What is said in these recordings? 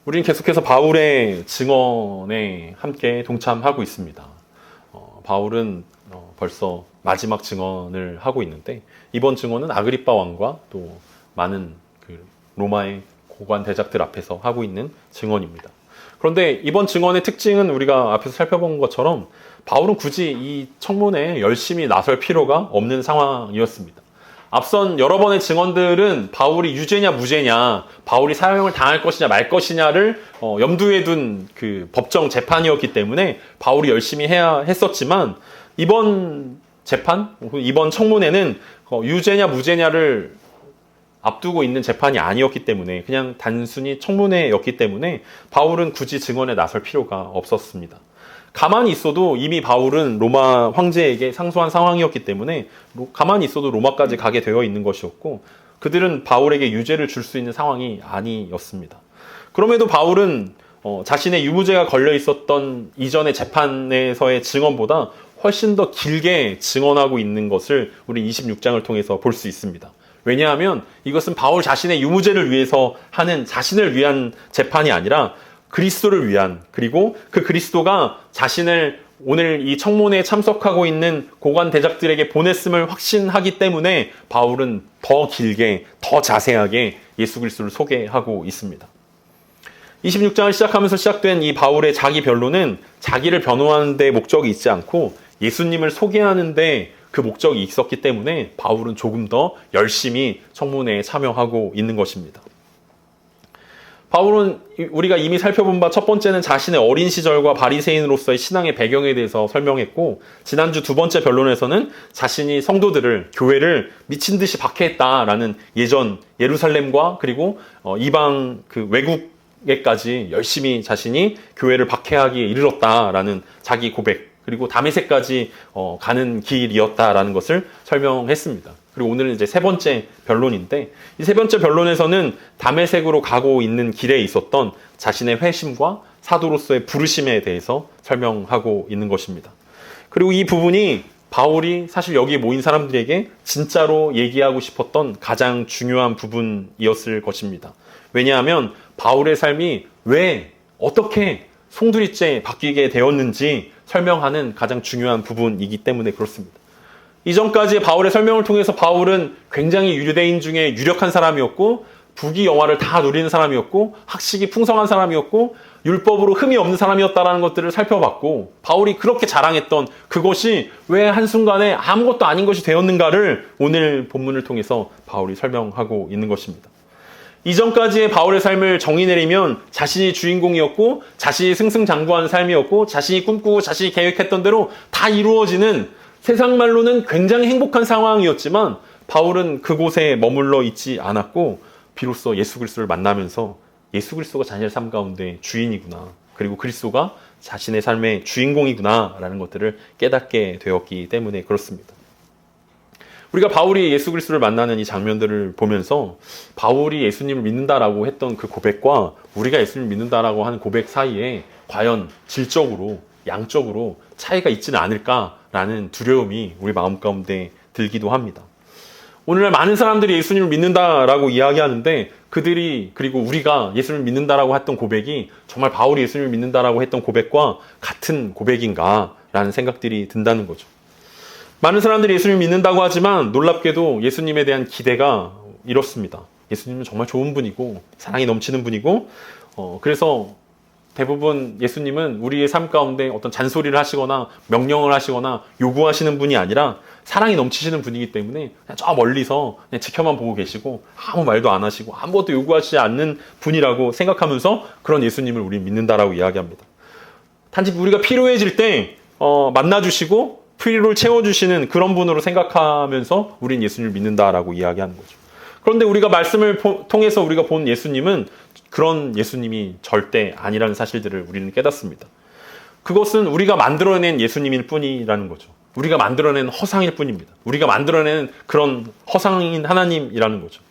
우리는 계속해서 바울의 증언에 함께 동참하고 있습니다. 바울은 벌써 마지막 증언을 하고 있는데 이번 증언은 아그리빠 왕과 또 많은 로마의 고관 대작들 앞에서 하고 있는 증언입니다. 그런데 이번 증언의 특징은 우리가 앞에서 살펴본 것처럼 바울은 굳이 이 청문회에 열심히 나설 필요가 없는 상황이었습니다. 앞선 여러 번의 증언들은 바울이 유죄냐 무죄냐, 바울이 사형을 당할 것이냐 말 것이냐를 염두에 둔 그 법정 재판이었기 때문에 바울이 열심히 해야 했었지만 이번 재판, 이번 청문회는 유죄냐 무죄냐를 앞두고 있는 재판이 아니었기 때문에 그냥 단순히 청문회였기 때문에 바울은 굳이 증언에 나설 필요가 없었습니다. 가만히 있어도 이미 바울은 로마 황제에게 상소한 상황이었기 때문에 가만히 있어도 로마까지 가게 되어 있는 것이었고 그들은 바울에게 유죄를 줄 수 있는 상황이 아니었습니다. 그럼에도 바울은 자신의 유무죄가 걸려 있었던 이전의 재판에서의 증언보다 훨씬 더 길게 증언하고 있는 것을 우리 26장을 통해서 볼 수 있습니다. 왜냐하면 이것은 바울 자신의 유무죄를 위해서 하는 자신을 위한 재판이 아니라 그리스도를 위한, 그리고 그 그리스도가 자신을 오늘 이 청문회에 참석하고 있는 고관 대작들에게 보냈음을 확신하기 때문에 바울은 더 길게, 더 자세하게 예수 그리스도를 소개하고 있습니다. 26장을 시작하면서 시작된 이 바울의 자기 변론은 자기를 변호하는 데 목적이 있지 않고 예수님을 소개하는 데 그 목적이 있었기 때문에 바울은 조금 더 열심히 청문회에 참여하고 있는 것입니다. 바울은 우리가 이미 살펴본 바 첫 번째는 자신의 어린 시절과 바리새인으로서의 신앙의 배경에 대해서 설명했고 지난주 두 번째 변론에서는 자신이 성도들을, 교회를 미친 듯이 박해했다라는 예전 예루살렘과 그리고 이방 외국에까지 열심히 자신이 교회를 박해하기에 이르렀다라는 자기 고백, 그리고 다메섹까지 가는 길이었다라는 것을 설명했습니다. 그리고 오늘은 이제 세 번째 변론인데 이 세 번째 변론에서는 다메섹으로 가고 있는 길에 있었던 자신의 회심과 사도로서의 부르심에 대해서 설명하고 있는 것입니다. 그리고 이 부분이 바울이 사실 여기에 모인 사람들에게 진짜로 얘기하고 싶었던 가장 중요한 부분이었을 것입니다. 왜냐하면 바울의 삶이 왜, 어떻게 송두리째 바뀌게 되었는지 설명하는 가장 중요한 부분이기 때문에 그렇습니다. 이전까지의 바울의 설명을 통해서 바울은 굉장히 유대인 중에 유력한 사람이었고 부귀영화를 다 누리는 사람이었고 학식이 풍성한 사람이었고 율법으로 흠이 없는 사람이었다는 것들을 살펴봤고 바울이 그렇게 자랑했던 그것이 왜 한순간에 아무것도 아닌 것이 되었는가를 오늘 본문을 통해서 바울이 설명하고 있는 것입니다. 이전까지의 바울의 삶을 정의 내리면 자신이 주인공이었고 자신이 승승장구하는 삶이었고 자신이 꿈꾸고 자신이 계획했던 대로 다 이루어지는 세상 말로는 굉장히 행복한 상황이었지만 바울은 그곳에 머물러 있지 않았고 비로소 예수 그리스도를 만나면서 예수 그리스도가 자신의 삶 가운데 주인이구나, 그리고 그리스도가 자신의 삶의 주인공이구나라는 것들을 깨닫게 되었기 때문에 그렇습니다. 우리가 바울이 예수 그리스도를 만나는 이 장면들을 보면서 바울이 예수님을 믿는다라고 했던 그 고백과 우리가 예수님을 믿는다라고 하는 고백 사이에 과연 질적으로, 양적으로 차이가 있지는 않을까라는 두려움이 우리 마음 가운데 들기도 합니다. 오늘날 많은 사람들이 예수님을 믿는다라고 이야기하는데 그들이, 그리고 우리가 예수님을 믿는다라고 했던 고백이 정말 바울이 예수님을 믿는다라고 했던 고백과 같은 고백인가라는 생각들이 든다는 거죠. 많은 사람들이 예수님을 믿는다고 하지만 놀랍게도 예수님에 대한 기대가 이렇습니다. 예수님은 정말 좋은 분이고 사랑이 넘치는 분이고 그래서 대부분 예수님은 우리의 삶 가운데 어떤 잔소리를 하시거나 명령을 하시거나 요구하시는 분이 아니라 사랑이 넘치시는 분이기 때문에 그냥 저 멀리서 그냥 지켜만 보고 계시고 아무 말도 안 하시고 아무것도 요구하시지 않는 분이라고 생각하면서 그런 예수님을 우리는 믿는다라고 이야기합니다. 단지 우리가 필요해질 때 만나주시고 필요를 채워주시는 그런 분으로 생각하면서 우린 예수님을 믿는다라고 이야기하는 거죠. 그런데 우리가 말씀을 통해서 우리가 본 예수님은 그런 예수님이 절대 아니라는 사실들을 우리는 깨닫습니다. 그것은 우리가 만들어낸 예수님일 뿐이라는 거죠. 우리가 만들어낸 허상일 뿐입니다. 우리가 만들어낸 그런 허상인 하나님이라는 거죠.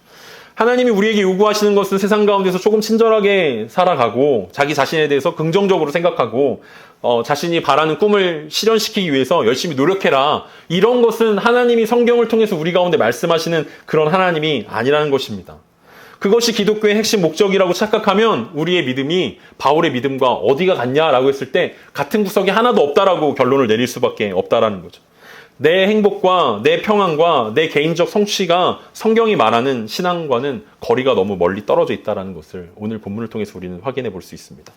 하나님이 우리에게 요구하시는 것은 세상 가운데서 조금 친절하게 살아가고 자기 자신에 대해서 긍정적으로 생각하고 자신이 바라는 꿈을 실현시키기 위해서 열심히 노력해라. 이런 것은 하나님이 성경을 통해서 우리 가운데 말씀하시는 그런 하나님이 아니라는 것입니다. 그것이 기독교의 핵심 목적이라고 착각하면 우리의 믿음이 바울의 믿음과 어디가 같냐라고 했을 때 같은 구석이 하나도 없다라고 결론을 내릴 수밖에 없다라는 거죠. 내 행복과 내 평안과 내 개인적 성취가 성경이 말하는 신앙과는 거리가 너무 멀리 떨어져 있다는 것을 오늘 본문을 통해서 우리는 확인해 볼 수 있습니다.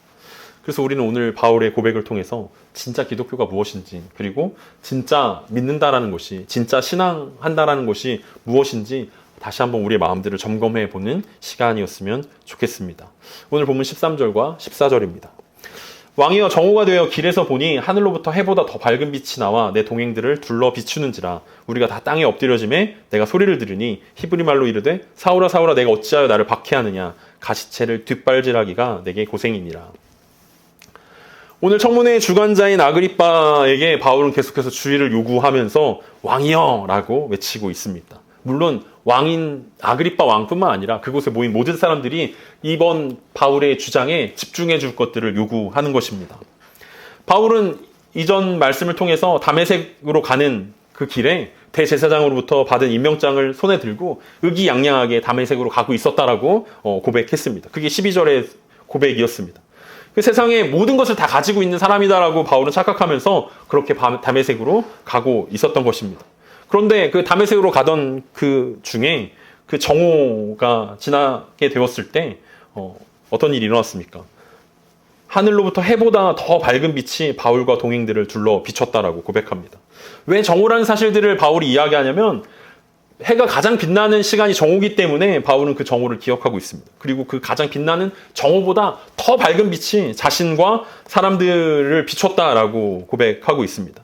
그래서 우리는 오늘 바울의 고백을 통해서 진짜 기독교가 무엇인지, 그리고 진짜 믿는다라는 것이, 진짜 신앙한다라는 것이 무엇인지 다시 한번 우리의 마음들을 점검해 보는 시간이었으면 좋겠습니다. 오늘 본문 13절과 14절입니다. 왕이여 정오가 되어 길에서 보니 하늘로부터 해보다 더 밝은 빛이 나와 내 동행들을 둘러 비추는지라. 우리가 다 땅에 엎드려짐에 내가 소리를 들으니 히브리 말로 이르되 사울아 사울아 내가 어찌하여 나를 박해하느냐. 가시체를 뒷발질하기가 내게 고생이니라. 오늘 청문회의 주관자인 아그리빠에게 바울은 계속해서 주의를 요구하면서 왕이여 라고 외치고 있습니다. 물론 왕인 아그리빠 왕뿐만 아니라 그곳에 모인 모든 사람들이 이번 바울의 주장에 집중해 줄 것들을 요구하는 것입니다. 바울은 이전 말씀을 통해서 다메섹으로 가는 그 길에 대제사장으로부터 받은 임명장을 손에 들고 의기양양하게 다메섹으로 가고 있었다라고 고백했습니다. 그게 12절의 고백이었습니다. 그 세상에 모든 것을 다 가지고 있는 사람이다라고 바울은 착각하면서 그렇게 다메섹으로 가고 있었던 것입니다. 그런데 그 다메섹으로 가던 그 중에 그 정오가 지나게 되었을 때 어떤 일이 일어났습니까? 하늘로부터 해보다 더 밝은 빛이 바울과 동행들을 둘러 비췄다라고 고백합니다. 왜 정오라는 사실들을 바울이 이야기하냐면 해가 가장 빛나는 시간이 정오기 때문에 바울은 그 정오를 기억하고 있습니다. 그리고 그 가장 빛나는 정오보다 더 밝은 빛이 자신과 사람들을 비췄다라고 고백하고 있습니다.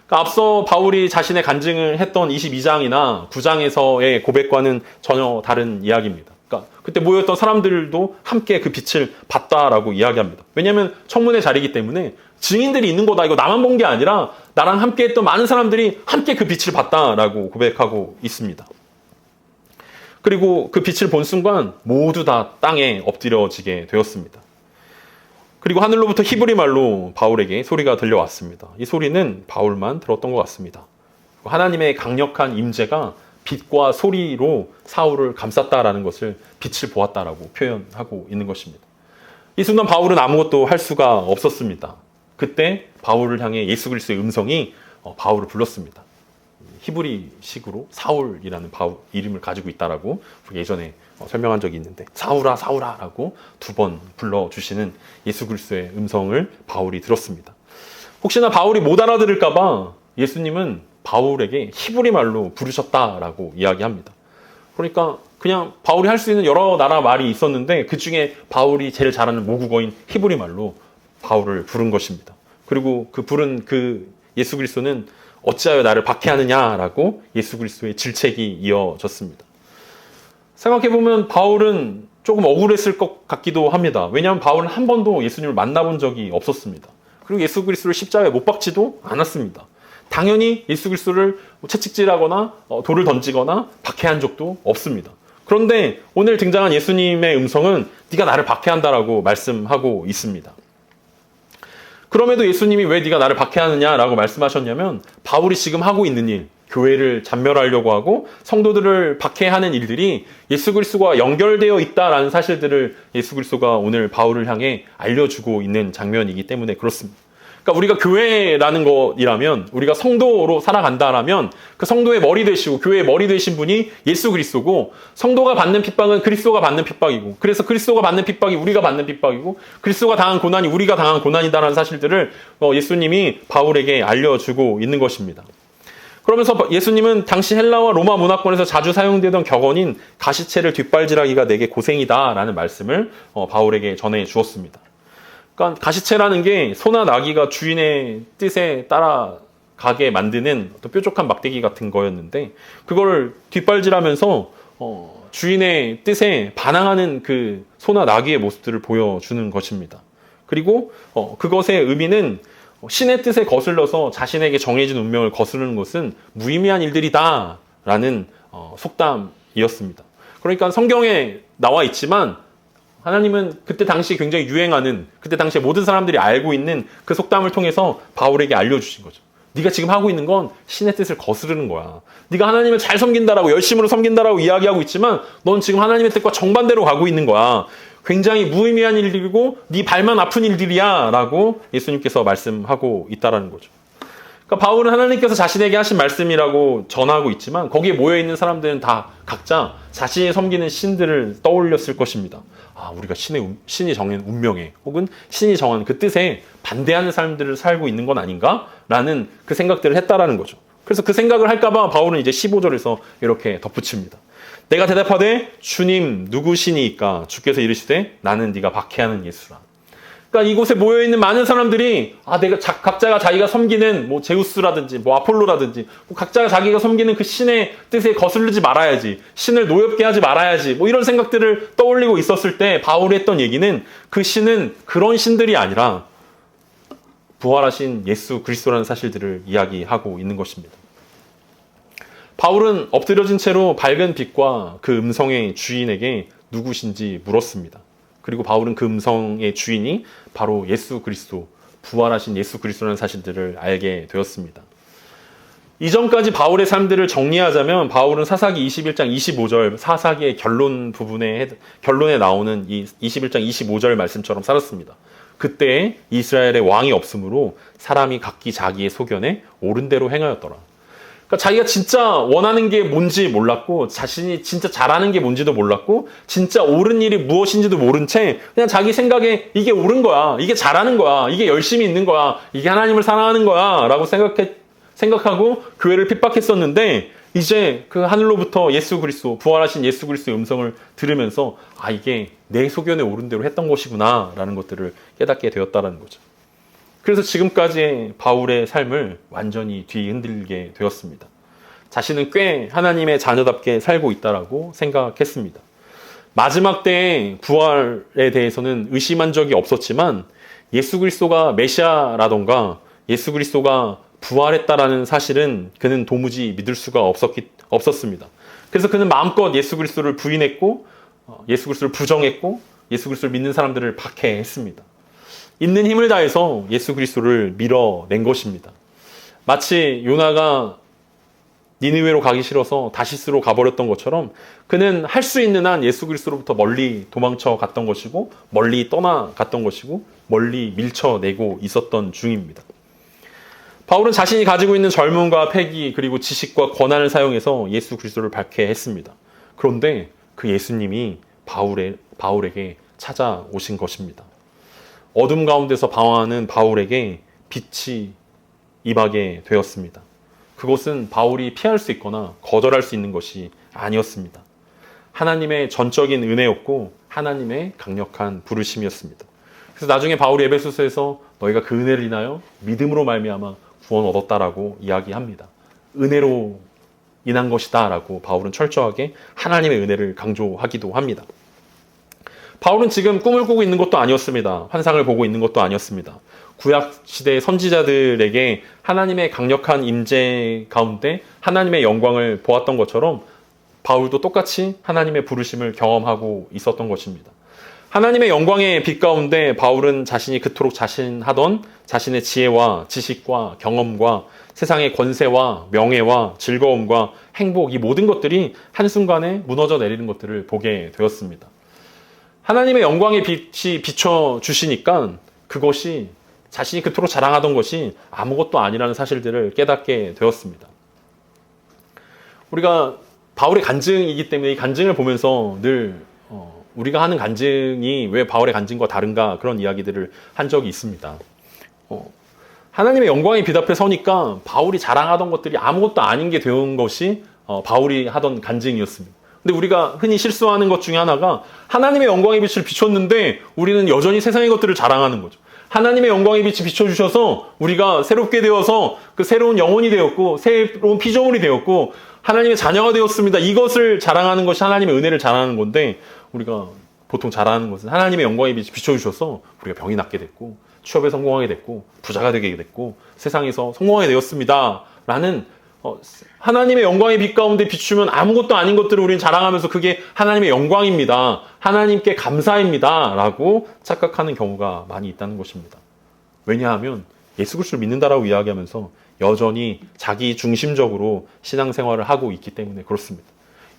그러니까 앞서 바울이 자신의 간증을 했던 22장이나 9장에서의 고백과는 전혀 다른 이야기입니다. 그러니까 그때 모였던 사람들도 함께 그 빛을 봤다라고 이야기합니다. 왜냐하면 청문회 자리이기 때문에 증인들이 있는 거다. 이거 나만 본 게 아니라 나랑 함께 했던 많은 사람들이 함께 그 빛을 봤다라고 고백하고 있습니다. 그리고 그 빛을 본 순간 모두 다 땅에 엎드려지게 되었습니다. 그리고 하늘로부터 히브리 말로 바울에게 소리가 들려왔습니다. 이 소리는 바울만 들었던 것 같습니다. 하나님의 강력한 임재가 빛과 소리로 사울을 감쌌다라는 것을 빛을 보았다라고 표현하고 있는 것입니다. 이 순간 바울은 아무것도 할 수가 없었습니다. 그때 바울을 향해 예수 그리스도의 음성이 바울을 불렀습니다. 히브리식으로 사울이라는 바울 이름을 가지고 있다라고 예전에 설명한 적이 있는데 사울아 사울아 라고 2번 불러주시는 예수 그리스도의 음성을 바울이 들었습니다. 혹시나 바울이 못 알아들을까 봐 예수님은 바울에게 히브리 말로 부르셨다라고 이야기합니다. 그러니까 그냥 바울이 할 수 있는 여러 나라 말이 있었는데 그 중에 바울이 제일 잘하는 모국어인 히브리 말로 바울을 부른 것입니다. 그리고 그 부른 그 예수 그리스도는 어찌하여 나를 박해하느냐라고 예수 그리스도의 질책이 이어졌습니다. 생각해보면 바울은 조금 억울했을 것 같기도 합니다. 왜냐하면 바울은 한 번도 예수님을 만나본 적이 없었습니다. 그리고 예수 그리스도를 십자가에 못 박지도 않았습니다. 당연히 예수 그리스도를 채찍질하거나 돌을 던지거나 박해한 적도 없습니다. 그런데 오늘 등장한 예수님의 음성은 네가 나를 박해한다라고 말씀하고 있습니다. 그럼에도 예수님이 왜 네가 나를 박해하느냐라고 말씀하셨냐면 바울이 지금 하고 있는 일, 교회를 잔멸하려고 하고 성도들을 박해하는 일들이 예수 그리스도와 연결되어 있다라는 사실들을 예수 그리스도가 오늘 바울을 향해 알려주고 있는 장면이기 때문에 그렇습니다. 그러니까 우리가 교회라는 것이라면 우리가 성도로 살아간다라면 그 성도의 머리 되시고 교회의 머리 되신 분이 예수 그리스도고 성도가 받는 핍박은 그리스도가 받는 핍박이고 그래서 그리스도가 받는 핍박이 우리가 받는 핍박이고 그리스도가 당한 고난이 우리가 당한 고난이다라는 사실들을 예수님이 바울에게 알려주고 있는 것입니다. 그러면서 예수님은 당시 헬라와 로마 문화권에서 자주 사용되던 격언인 가시체를 뒷발질하기가 내게 고생이다라는 말씀을 바울에게 전해 주었습니다. 그러니까 가시체라는 게 소나 나귀가 주인의 뜻에 따라가게 만드는 어떤 뾰족한 막대기 같은 거였는데 그걸 뒷발질하면서 주인의 뜻에 반항하는 그 소나 나귀의 모습들을 보여주는 것입니다. 그리고 그것의 의미는 신의 뜻에 거슬러서 자신에게 정해진 운명을 거스르는 것은 무의미한 일들이다라는 속담이었습니다. 그러니까 성경에 나와 있지만 하나님은 그때 당시 굉장히 유행하는 그때 당시에 모든 사람들이 알고 있는 그 속담을 통해서 바울에게 알려주신 거죠. 네가 지금 하고 있는 건 신의 뜻을 거스르는 거야. 네가 하나님을 잘 섬긴다라고 열심으로 섬긴다라고 이야기하고 있지만 넌 지금 하나님의 뜻과 정반대로 가고 있는 거야. 굉장히 무의미한 일들이고 네 발만 아픈 일들이야 라고 예수님께서 말씀하고 있다라는 거죠. 그러니까 바울은 하나님께서 자신에게 하신 말씀이라고 전하고 있지만 거기에 모여있는 사람들은 다 각자 자신이 섬기는 신들을 떠올렸을 것입니다. 아, 우리가 신이 정한 운명에 혹은 신이 정한 그 뜻에 반대하는 사람들을 살고 있는 건 아닌가? 라는 그 생각들을 했다라는 거죠. 그래서 그 생각을 할까봐 바울은 이제 15절에서 이렇게 덧붙입니다. 내가 대답하되 주님 누구시니까 주께서 이르시되 나는 네가 박해하는 예수라. 그러니까 이곳에 모여있는 많은 사람들이 각자가 자기가 섬기는 뭐 제우스라든지 뭐 아폴로라든지 각자가 자기가 섬기는 그 신의 뜻에 거슬리지 말아야지, 신을 노엽게 하지 말아야지 뭐 이런 생각들을 떠올리고 있었을 때 바울이 했던 얘기는 그 신은 그런 신들이 아니라 부활하신 예수 그리스도라는 사실들을 이야기하고 있는 것입니다. 바울은 엎드려진 채로 밝은 빛과 그 음성의 주인에게 누구신지 물었습니다. 그리고 바울은 그 음성의 주인이 바로 예수 그리스도, 부활하신 예수 그리스도라는 사실들을 알게 되었습니다. 이전까지 바울의 삶들을 정리하자면 바울은 사사기 21장 25절, 사사기의 결론에 나오는 이 21장 25절 말씀처럼 살았습니다. 그때 이스라엘의 왕이 없으므로 사람이 각기 자기의 소견에 옳은 대로 행하였더라. 그러니까 자기가 진짜 원하는 게 뭔지 몰랐고 자신이 진짜 잘하는 게 뭔지도 몰랐고 진짜 옳은 일이 무엇인지도 모른 채 그냥 자기 생각에 이게 옳은 거야, 이게 잘하는 거야, 이게 열심히 있는 거야, 이게 하나님을 사랑하는 거야 라고 생각하고 교회를 핍박했었는데 이제 그 하늘로부터 예수 그리스도, 부활하신 예수 그리스도의 음성을 들으면서 아, 이게 내 소견에 옳은 대로 했던 것이구나 라는 것들을 깨닫게 되었다는 거죠. 그래서 지금까지의 바울의 삶을 완전히 뒤흔들게 되었습니다. 자신은 꽤 하나님의 자녀답게 살고 있다라고 생각했습니다. 마지막 때의 부활에 대해서는 의심한 적이 없었지만 예수 그리스도가 메시아라던가 예수 그리스도가 부활했다라는 사실은 그는 도무지 믿을 수가 없었습니다. 그래서 그는 마음껏 예수 그리스도를 부인했고 예수 그리스도를 부정했고 예수 그리스도를 믿는 사람들을 박해했습니다. 있는 힘을 다해서 예수 그리스도를 밀어낸 것입니다. 마치 요나가 니느웨로 가기 싫어서 다시스로 가버렸던 것처럼 그는 할 수 있는 한 예수 그리스도로부터 멀리 도망쳐 갔던 것이고 멀리 떠나갔던 것이고 멀리 밀쳐내고 있었던 중입니다. 바울은 자신이 가지고 있는 젊음과 패기 그리고 지식과 권한을 사용해서 예수 그리스도를 박해했습니다. 그런데 그 예수님이 바울에게 찾아오신 것입니다. 어둠 가운데서 방황하는 바울에게 빛이 임하게 되었습니다. 그것은 바울이 피할 수 있거나 거절할 수 있는 것이 아니었습니다. 하나님의 전적인 은혜였고 하나님의 강력한 부르심이었습니다. 그래서 나중에 바울이 에베소서에서 너희가 그 은혜를 인하여 믿음으로 말미암아 구원 얻었다라고 이야기합니다. 은혜로 인한 것이다 라고 바울은 철저하게 하나님의 은혜를 강조하기도 합니다. 바울은 지금 꿈을 꾸고 있는 것도 아니었습니다. 환상을 보고 있는 것도 아니었습니다. 구약시대의 선지자들에게 하나님의 강력한 임재 가운데 하나님의 영광을 보았던 것처럼 바울도 똑같이 하나님의 부르심을 경험하고 있었던 것입니다. 하나님의 영광의 빛 가운데 바울은 자신이 그토록 자신하던 자신의 지혜와 지식과 경험과 세상의 권세와 명예와 즐거움과 행복 이 모든 것들이 한순간에 무너져 내리는 것들을 보게 되었습니다. 하나님의 영광의 빛이 비춰주시니까 그것이 자신이 그토록 자랑하던 것이 아무것도 아니라는 사실들을 깨닫게 되었습니다. 우리가 바울의 간증이기 때문에 이 간증을 보면서 늘 우리가 하는 간증이 왜 바울의 간증과 다른가 그런 이야기들을 한 적이 있습니다. 하나님의 영광의 빛 앞에 서니까 바울이 자랑하던 것들이 아무것도 아닌 게 되는 것이 바울이 하던 간증이었습니다. 근데 우리가 흔히 실수하는 것 중에 하나가 하나님의 영광의 빛을 비췄는데 우리는 여전히 세상의 것들을 자랑하는 거죠. 하나님의 영광의 빛이 비춰주셔서 우리가 새롭게 되어서 그 새로운 영혼이 되었고 새로운 피조물이 되었고 하나님의 자녀가 되었습니다. 이것을 자랑하는 것이 하나님의 은혜를 자랑하는 건데 우리가 보통 자랑하는 것은 하나님의 영광의 빛이 비춰주셔서 우리가 병이 낫게 됐고 취업에 성공하게 됐고 부자가 되게 됐고 세상에서 성공하게 되었습니다. 라는 하나님의 영광의 빛 가운데 비추면 아무것도 아닌 것들을 우리는 자랑하면서 그게 하나님의 영광입니다. 하나님께 감사입니다. 라고 착각하는 경우가 많이 있다는 것입니다. 왜냐하면 예수 그리스도를 믿는다라고 이야기하면서 여전히 자기 중심적으로 신앙생활을 하고 있기 때문에 그렇습니다.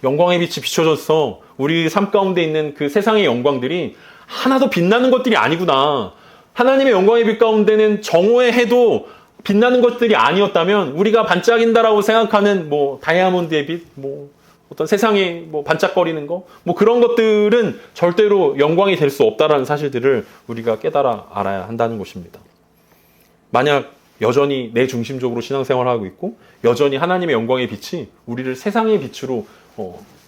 영광의 빛이 비춰져서 우리 삶 가운데 있는 그 세상의 영광들이 하나도 빛나는 것들이 아니구나. 하나님의 영광의 빛 가운데는 정오에 해도 빛나는 것들이 아니었다면 우리가 반짝인다라고 생각하는 다이아몬드의 빛, 어떤 세상에 반짝거리는 거, 그런 것들은 절대로 영광이 될 수 없다라는 사실들을 우리가 깨달아 알아야 한다는 것입니다. 만약 여전히 내 중심적으로 신앙생활을 하고 있고 여전히 하나님의 영광의 빛이 우리를 세상의 빛으로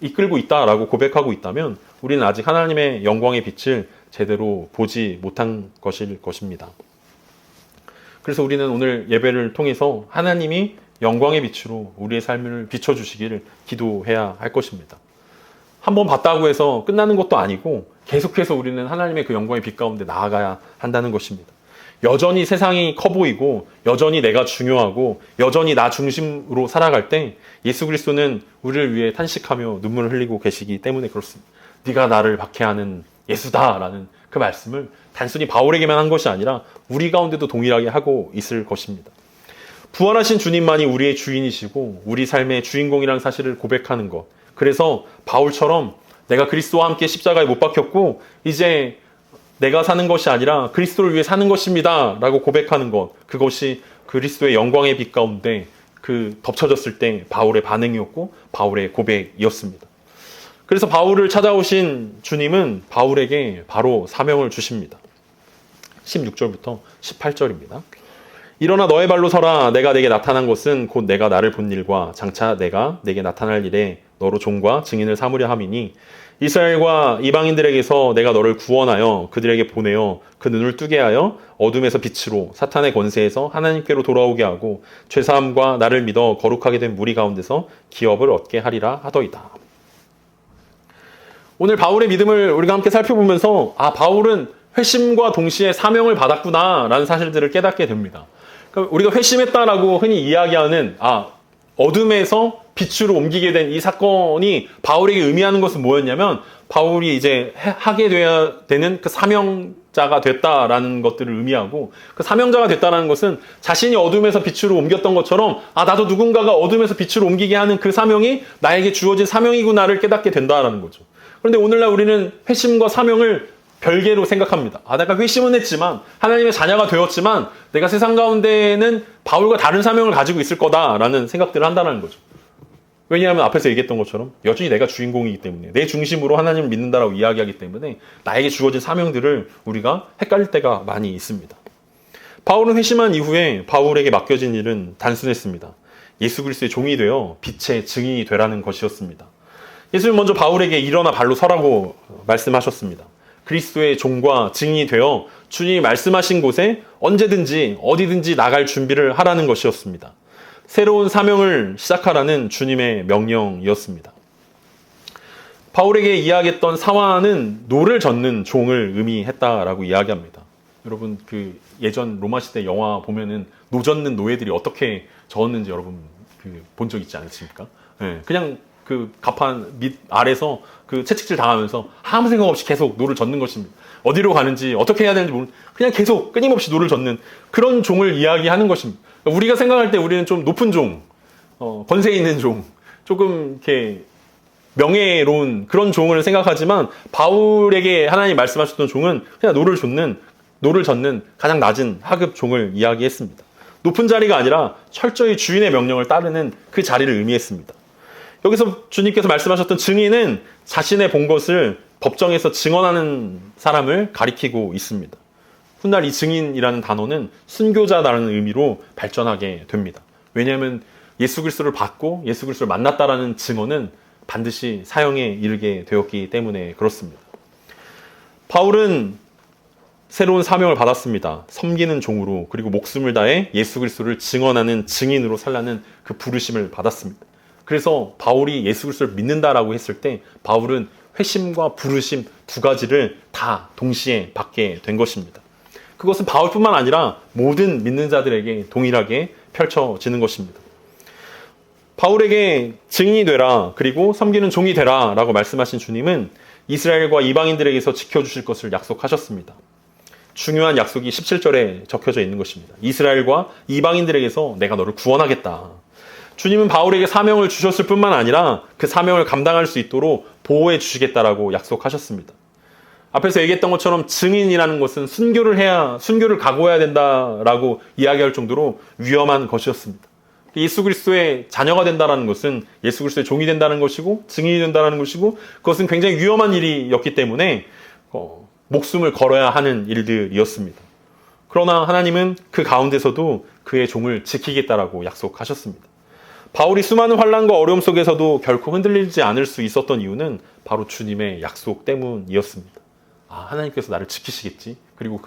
이끌고 있다라고 고백하고 있다면 우리는 아직 하나님의 영광의 빛을 제대로 보지 못한 것일 것입니다. 그래서 우리는 오늘 예배를 통해서 하나님이 영광의 빛으로 우리의 삶을 비춰주시기를 기도해야 할 것입니다. 한번 봤다고 해서 끝나는 것도 아니고 계속해서 우리는 하나님의 그 영광의 빛 가운데 나아가야 한다는 것입니다. 여전히 세상이 커 보이고 여전히 내가 중요하고 여전히 나 중심으로 살아갈 때 예수 그리스도는 우리를 위해 탄식하며 눈물을 흘리고 계시기 때문에 그렇습니다. 네가 나를 박해하는 예수다라는 그 말씀을 단순히 바울에게만 한 것이 아니라 우리 가운데도 동일하게 하고 있을 것입니다. 부활하신 주님만이 우리의 주인이시고 우리 삶의 주인공이라는 사실을 고백하는 것. 그래서 바울처럼 내가 그리스도와 함께 십자가에 못 박혔고 이제 내가 사는 것이 아니라 그리스도를 위해 사는 것입니다 라고 고백하는 것, 그것이 그리스도의 영광의 빛 가운데 덮쳐졌을 때 바울의 반응이었고 바울의 고백이었습니다. 그래서 바울을 찾아오신 주님은 바울에게 바로 사명을 주십니다. 16절부터 18절입니다. 일어나 너의 발로 서라. 내가 내게 나타난 것은 곧 내가 나를 본 일과 장차 내가 내게 나타날 일에 너로 종과 증인을 삼으려 함이니 이스라엘과 이방인들에게서 내가 너를 구원하여 그들에게 보내어 그 눈을 뜨게 하여 어둠에서 빛으로 사탄의 권세에서 하나님께로 돌아오게 하고 죄사함과 나를 믿어 거룩하게 된 무리 가운데서 기업을 얻게 하리라 하더이다. 오늘 바울의 믿음을 우리가 함께 살펴보면서 바울은 회심과 동시에 사명을 받았구나 라는 사실들을 깨닫게 됩니다. 그러니까 우리가 회심했다라고 흔히 이야기하는 어둠에서 빛으로 옮기게 된 이 사건이 바울에게 의미하는 것은 뭐였냐면 바울이 이제 하게 돼야 되는 그 사명자가 됐다라는 것들을 의미하고 그 사명자가 됐다라는 것은 자신이 어둠에서 빛으로 옮겼던 것처럼 나도 누군가가 어둠에서 빛으로 옮기게 하는 그 사명이 나에게 주어진 사명이구나를 깨닫게 된다라는 거죠. 그런데 오늘날 우리는 회심과 사명을 별개로 생각합니다. 내가 회심은 했지만 하나님의 자녀가 되었지만 내가 세상 가운데에는 바울과 다른 사명을 가지고 있을 거다라는 생각들을 한다는 거죠. 왜냐하면 앞에서 얘기했던 것처럼 여전히 내가 주인공이기 때문에 내 중심으로 하나님을 믿는다라고 이야기하기 때문에 나에게 주어진 사명들을 우리가 헷갈릴 때가 많이 있습니다. 바울은 회심한 이후에 바울에게 맡겨진 일은 단순했습니다. 예수 그리스도의 종이 되어 빛의 증인이 되라는 것이었습니다. 예수님은 먼저 바울에게 일어나 발로 서라고 말씀하셨습니다. 그리스도의 종과 증인이 되어 주님이 말씀하신 곳에 언제든지 어디든지 나갈 준비를 하라는 것이었습니다. 새로운 사명을 시작하라는 주님의 명령이었습니다. 바울에게 이야기했던 사화는 노를 젓는 종을 의미했다라고 이야기합니다. 여러분 예전 로마 시대 영화 보면은 노 젓는 노예들이 어떻게 저었는지 여러분 본 적 있지 않으십니까? 네, 그냥 가판 밑 아래서 채찍질 당하면서 아무 생각 없이 계속 노를 젓는 것입니다. 어디로 가는지 어떻게 해야 되는지 모르는 그냥 계속 끊임없이 노를 젓는 그런 종을 이야기하는 것입니다. 우리가 생각할 때 우리는 좀 높은 종, 권세 있는 종, 조금 이렇게 명예로운 그런 종을 생각하지만 바울에게 하나님 말씀하셨던 종은 그냥 노를 젓는 가장 낮은 하급 종을 이야기했습니다. 높은 자리가 아니라 철저히 주인의 명령을 따르는 그 자리를 의미했습니다. 여기서 주님께서 말씀하셨던 증인은 자신의 본 것을 법정에서 증언하는 사람을 가리키고 있습니다. 훗날 이 증인이라는 단어는 순교자라는 의미로 발전하게 됩니다. 왜냐하면 예수 그리스도를 받고 예수 그리스도를 만났다라는 증언은 반드시 사형에 이르게 되었기 때문에 그렇습니다. 바울은 새로운 사명을 받았습니다. 섬기는 종으로 그리고 목숨을 다해 예수 그리스도를 증언하는 증인으로 살라는 그 부르심을 받았습니다. 그래서 바울이 예수 그리스도를 믿는다라고 했을 때 바울은 회심과 부르심 두 가지를 다 동시에 받게 된 것입니다. 그것은 바울뿐만 아니라 모든 믿는 자들에게 동일하게 펼쳐지는 것입니다. 바울에게 증인이 되라 그리고 섬기는 종이 되라 라고 말씀하신 주님은 이스라엘과 이방인들에게서 지켜주실 것을 약속하셨습니다. 중요한 약속이 17절에 적혀져 있는 것입니다. 이스라엘과 이방인들에게서 내가 너를 구원하겠다. 주님은 바울에게 사명을 주셨을 뿐만 아니라 그 사명을 감당할 수 있도록 보호해 주시겠다라고 약속하셨습니다. 앞에서 얘기했던 것처럼 증인이라는 것은 순교를 각오해야 된다라고 이야기할 정도로 위험한 것이었습니다. 예수 그리스도의 자녀가 된다는 것은 예수 그리스도의 종이 된다는 것이고 증인이 된다는 것이고 그것은 굉장히 위험한 일이었기 때문에 목숨을 걸어야 하는 일들이었습니다. 그러나 하나님은 그 가운데서도 그의 종을 지키겠다라고 약속하셨습니다. 바울이 수많은 환난과 어려움 속에서도 결코 흔들리지 않을 수 있었던 이유는 바로 주님의 약속 때문이었습니다. 하나님께서 나를 지키시겠지. 그리고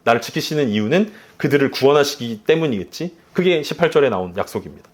나를 지키시는 이유는 그들을 구원하시기 때문이겠지. 그게 18절에 나온 약속입니다.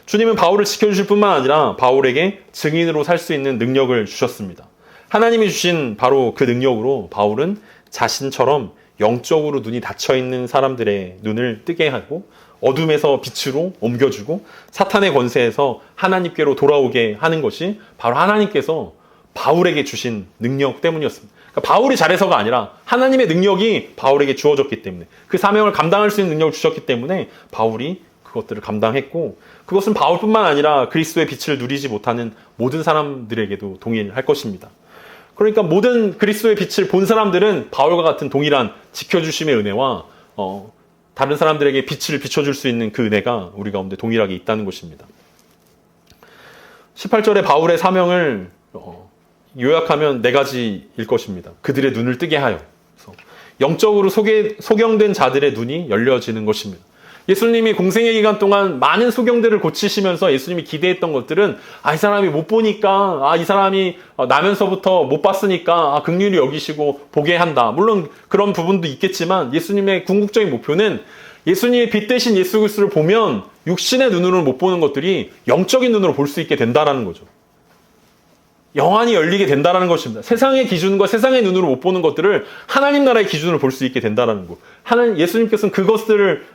주님은 바울을 지켜주실 뿐만 아니라 바울에게 증인으로 살 수 있는 능력을 주셨습니다. 하나님이 주신 바로 그 능력으로 바울은 자신처럼 영적으로 눈이 닫혀있는 사람들의 눈을 뜨게 하고 어둠에서 빛으로 옮겨주고 사탄의 권세에서 하나님께로 돌아오게 하는 것이 바로 하나님께서 바울에게 주신 능력 때문이었습니다. 그러니까 바울이 잘해서가 아니라 하나님의 능력이 바울에게 주어졌기 때문에 그 사명을 감당할 수 있는 능력을 주셨기 때문에 바울이 그것들을 감당했고 그것은 바울뿐만 아니라 그리스도의 빛을 누리지 못하는 모든 사람들에게도 동일할 것입니다. 그러니까 모든 그리스도의 빛을 본 사람들은 바울과 같은 동일한 지켜주심의 은혜와 다른 사람들에게 빛을 비춰줄 수 있는 그 은혜가 우리 가운데 동일하게 있다는 것입니다. 18절에 바울의 사명을 요약하면 4가지일 것입니다. 그들의 눈을 뜨게 하여. 그래서 영적으로 소경된 자들의 눈이 열려지는 것입니다. 예수님이 공생의 기간 동안 많은 소경들을 고치시면서 예수님이 기대했던 것들은 이 사람이 못 보니까 이 사람이 나면서부터 못 봤으니까 긍휼히 여기시고 보게 한다. 물론 그런 부분도 있겠지만 예수님의 궁극적인 목표는 예수님의 빛 대신 예수 그리스도를 보면 육신의 눈으로 못 보는 것들이 영적인 눈으로 볼 수 있게 된다라는 거죠. 영안이 열리게 된다라는 것입니다. 세상의 기준과 세상의 눈으로 못 보는 것들을 하나님 나라의 기준으로 볼 수 있게 된다라는 것. 예수님께서는 그것들을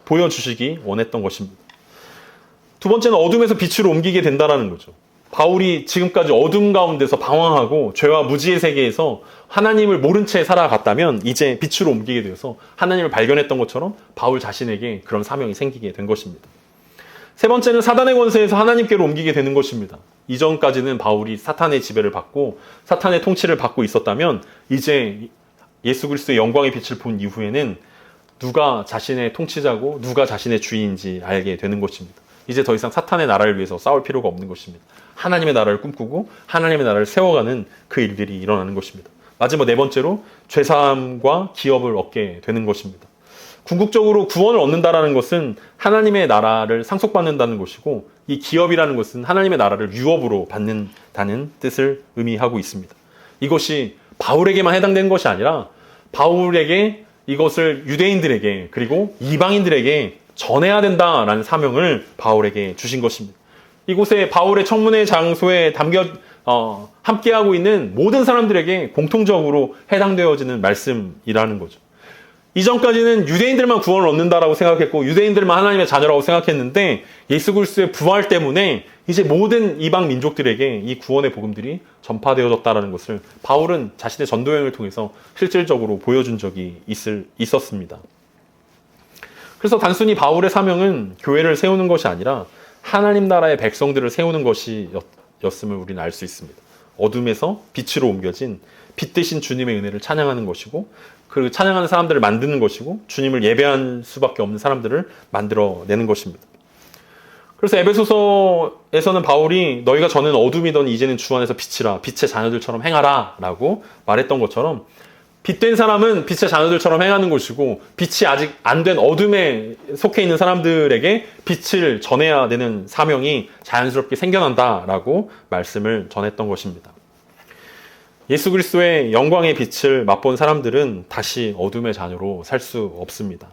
보여주시기 원했던 것입니다. 두 번째는 어둠에서 빛으로 옮기게 된다라는 거죠. 바울이 지금까지 어둠 가운데서 방황하고 죄와 무지의 세계에서 하나님을 모른 채 살아갔다면 이제 빛으로 옮기게 되어서 하나님을 발견했던 것처럼 바울 자신에게 그런 사명이 생기게 된 것입니다. 세 번째는 사단의 권세에서 하나님께로 옮기게 되는 것입니다. 이전까지는 바울이 사탄의 지배를 받고 사탄의 통치를 받고 있었다면 이제 예수 그리스도의 영광의 빛을 본 이후에는 누가 자신의 통치자고 누가 자신의 주인인지 알게 되는 것입니다. 이제 더 이상 사탄의 나라를 위해서 싸울 필요가 없는 것입니다. 하나님의 나라를 꿈꾸고 하나님의 나라를 세워가는 그 일들이 일어나는 것입니다. 마지막 4번째로 죄사함과 기업을 얻게 되는 것입니다. 궁극적으로 구원을 얻는다라는 것은 하나님의 나라를 상속받는다는 것이고 이 기업이라는 것은 하나님의 나라를 유업으로 받는다는 뜻을 의미하고 있습니다. 이것이 바울에게만 해당되는 것이 아니라 바울에게 이것을 유대인들에게 그리고 이방인들에게 전해야 된다라는 사명을 바울에게 주신 것입니다. 이곳에 바울의 청문회 장소에 함께하고 있는 모든 사람들에게 공통적으로 해당되어지는 말씀이라는 거죠. 이전까지는 유대인들만 구원을 얻는다라고 생각했고 유대인들만 하나님의 자녀라고 생각했는데 예수 그리스도의 부활 때문에 이제 모든 이방 민족들에게 이 구원의 복음들이 전파되어졌다는 것을 바울은 자신의 전도여행을 통해서 실질적으로 보여준 적이 있었습니다. 그래서 단순히 바울의 사명은 교회를 세우는 것이 아니라 하나님 나라의 백성들을 세우는 것이었음을 우리는 알 수 있습니다. 어둠에서 빛으로 옮겨진 빛 대신 주님의 은혜를 찬양하는 것이고 그 찬양하는 사람들을 만드는 것이고 주님을 예배할 수밖에 없는 사람들을 만들어내는 것입니다. 그래서 에베소서에서는 바울이 너희가 전에는 어둠이던 이제는 주 안에서 빛이라 빛의 자녀들처럼 행하라 라고 말했던 것처럼 빛된 사람은 빛의 자녀들처럼 행하는 것이고 빛이 아직 안 된 어둠에 속해 있는 사람들에게 빛을 전해야 되는 사명이 자연스럽게 생겨난다라고 말씀을 전했던 것입니다. 예수 그리스도의 영광의 빛을 맛본 사람들은 다시 어둠의 자녀로 살 수 없습니다.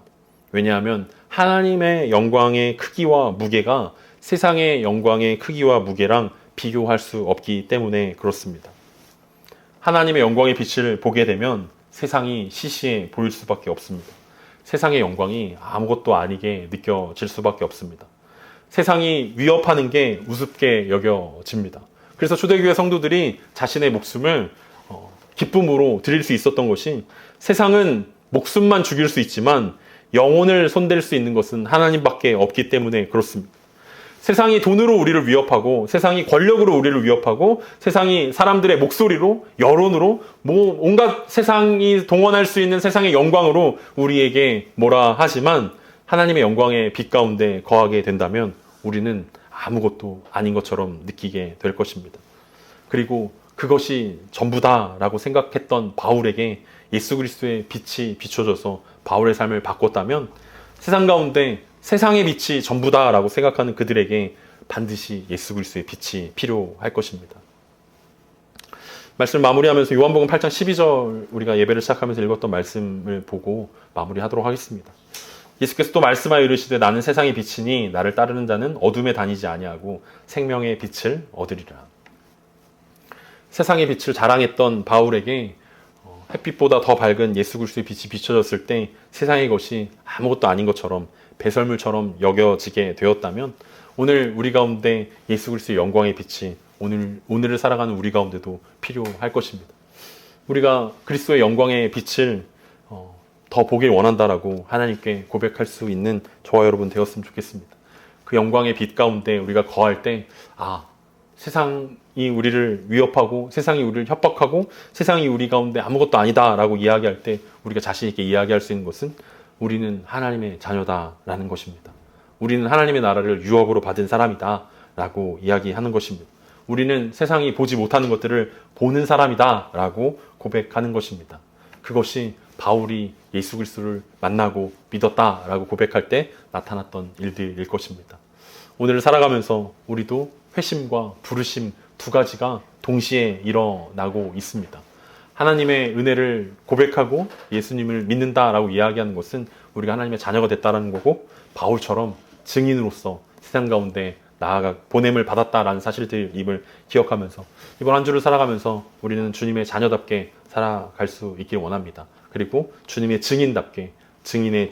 왜냐하면 하나님의 영광의 크기와 무게가 세상의 영광의 크기와 무게랑 비교할 수 없기 때문에 그렇습니다. 하나님의 영광의 빛을 보게 되면 세상이 시시해 보일 수밖에 없습니다. 세상의 영광이 아무것도 아니게 느껴질 수밖에 없습니다. 세상이 위협하는 게 우습게 여겨집니다. 그래서 초대교회 성도들이 자신의 목숨을 기쁨으로 드릴 수 있었던 것이 세상은 목숨만 죽일 수 있지만 영혼을 손댈 수 있는 것은 하나님밖에 없기 때문에 그렇습니다. 세상이 돈으로 우리를 위협하고, 세상이 권력으로 우리를 위협하고, 세상이 사람들의 목소리로, 여론으로, 온갖 세상이 동원할 수 있는 세상의 영광으로 우리에게 뭐라 하지만 하나님의 영광의 빛 가운데 거하게 된다면 우리는 아무것도 아닌 것처럼 느끼게 될 것입니다. 그리고 그것이 전부다라고 생각했던 바울에게 예수 그리스도의 빛이 비춰져서 바울의 삶을 바꿨다면 세상 가운데 세상의 빛이 전부다라고 생각하는 그들에게 반드시 예수 그리스도의 빛이 필요할 것입니다. 말씀 마무리하면서 요한복음 8장 12절 우리가 예배를 시작하면서 읽었던 말씀을 보고 마무리하도록 하겠습니다. 예수께서 또 말씀하여 이르시되 나는 세상의 빛이니 나를 따르는 자는 어둠에 다니지 아니하고 생명의 빛을 얻으리라. 세상의 빛을 자랑했던 바울에게 햇빛보다 더 밝은 예수 그리스도의 빛이 비춰졌을 때 세상의 것이 아무것도 아닌 것처럼 배설물처럼 여겨지게 되었다면 오늘 우리 가운데 예수 그리스도의 영광의 빛이 오늘을 살아가는 우리 가운데도 필요할 것입니다. 우리가 그리스도의 영광의 빛을 더 보길 원한다라고 하나님께 고백할 수 있는 저와 여러분 되었으면 좋겠습니다. 그 영광의 빛 가운데 우리가 거할 때 세상이 우리를 위협하고 세상이 우리를 협박하고 세상이 우리 가운데 아무것도 아니다라고 이야기할 때 우리가 자신 있게 이야기할 수 있는 것은 우리는 하나님의 자녀다라는 것입니다. 우리는 하나님의 나라를 유업으로 받은 사람이다라고 이야기하는 것입니다. 우리는 세상이 보지 못하는 것들을 보는 사람이다라고 고백하는 것입니다. 그것이 바울이 예수 그리스도를 만나고 믿었다라고 고백할 때 나타났던 일들일 것입니다. 오늘을 살아가면서 우리도 회심과 부르심 두 가지가 동시에 일어나고 있습니다. 하나님의 은혜를 고백하고 예수님을 믿는다라고 이야기하는 것은 우리가 하나님의 자녀가 됐다라는 거고, 바울처럼 증인으로서 세상 가운데 나아가 보냄을 받았다라는 사실들임을 기억하면서 이번 한 주를 살아가면서 우리는 주님의 자녀답게 살아갈 수 있길 원합니다. 그리고 주님의 증인답게, 증인의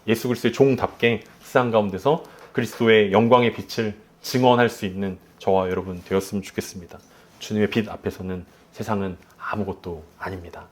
예수 그리스도의 종답게 세상 가운데서 그리스도의 영광의 빛을 증언할 수 있는 저와 여러분 되었으면 좋겠습니다. 주님의 빛 앞에서는 세상은 아무것도 아닙니다.